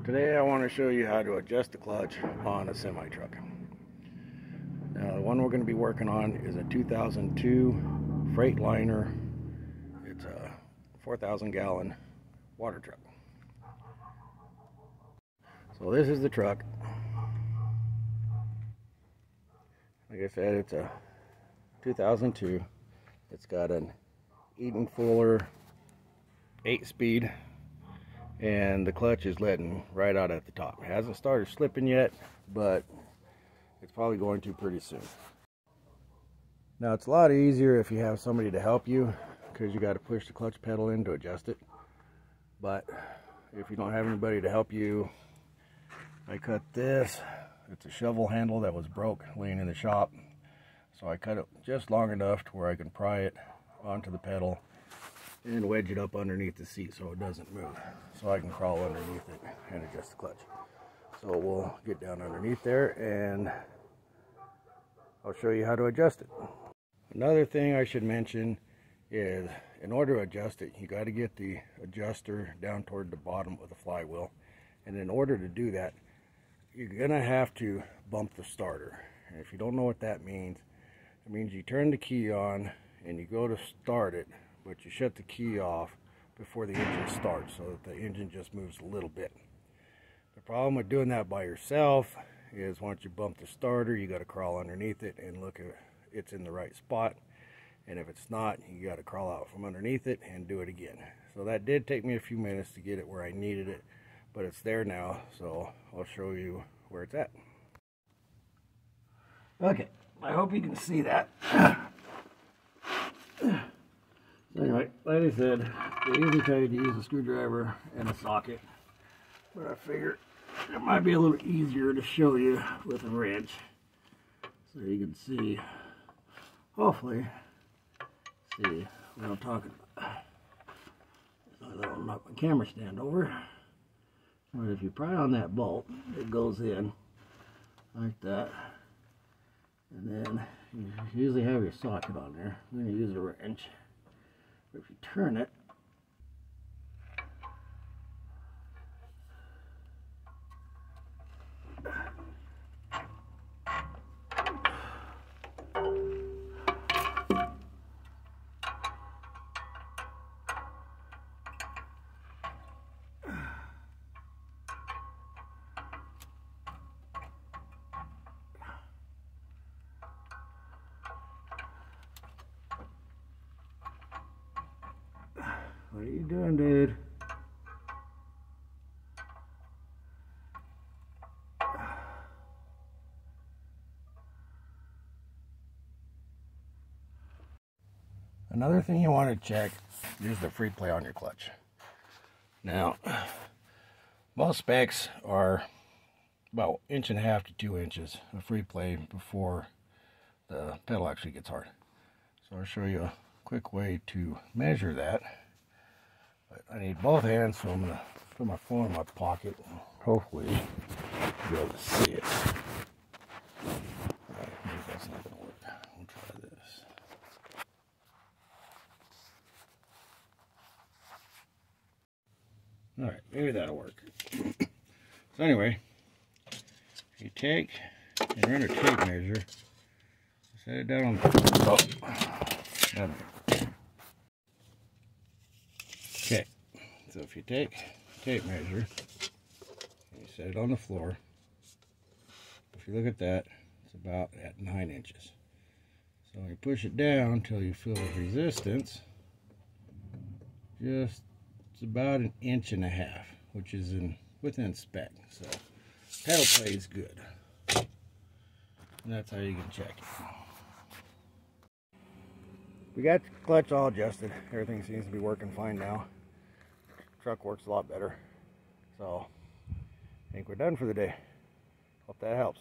Today I want to show you how to adjust the clutch on a semi-truck. Now the one we're going to be working on is a 2002 Freightliner. It's a 4,000 gallon water truck. So this is the truck. Like I said, it's a 2002. It's got an Eden Fuller 8-speed. And the clutch is letting right out at the top. It hasn't started slipping yet, but it's probably going to pretty soon. Now it's a lot easier if you have somebody to help you, because you got to push the clutch pedal in to adjust it. But if you don't have anybody to help you, I cut this. It's a shovel handle that was broke laying in the shop, so I cut it just long enough to where I can pry it onto the pedal and wedge it up underneath the seat so it doesn't move, so I can crawl underneath it and adjust the clutch. So we'll get down underneath there and I'll show you how to adjust it. Another thing I should mention is, in order to adjust it, you got to get the adjuster down toward the bottom of the flywheel, and in order to do that, you're gonna have to bump the starter. And if you don't know what that means, it means you turn the key on and you go to start it, but you shut the key off before the engine starts, so that the engine just moves a little bit. The problem with doing that by yourself is once you bump the starter, you got to crawl underneath it and look if it's in the right spot, and if it's not, you got to crawl out from underneath it and do it again. So that did take me a few minutes to get it where I needed it, but it's there now, so I'll show you where it's at. Okay, I hope you can see that. Anyway, like I said, the easy way to use a screwdriver and a socket, but I figured it might be a little easier to show you with a wrench, so you can see, hopefully, see what I'm talking about. So I'll knock my camera stand over, but if you pry on that bolt, it goes in like that, and then you usually have your socket on there. I'm going to use a wrench. But if you turn it, what are you doing, dude? Another thing you want to check is the free play on your clutch. Now, most specs are about 1.5 to 2 inches of free play before the pedal actually gets hard. So I'll show you a quick way to measure that. But I need both hands, so I'm going to put my phone in my pocket and hopefully you'll be able to see it. Alright, maybe that's not going to work. We'll try this. Alright, maybe that'll work. So anyway, you take and run a tape measure, set it down on the okay, so if you take a tape measure and you set it on the floor, if you look at that, it's about at 9 inches. So you push it down until you feel the resistance, it's about 1.5 inches, which is within spec. So pedal play is good, and that's how you can check it. We got the clutch all adjusted. Everything seems to be working fine now. Truck works a lot better. So I think we're done for the day. Hope that helps.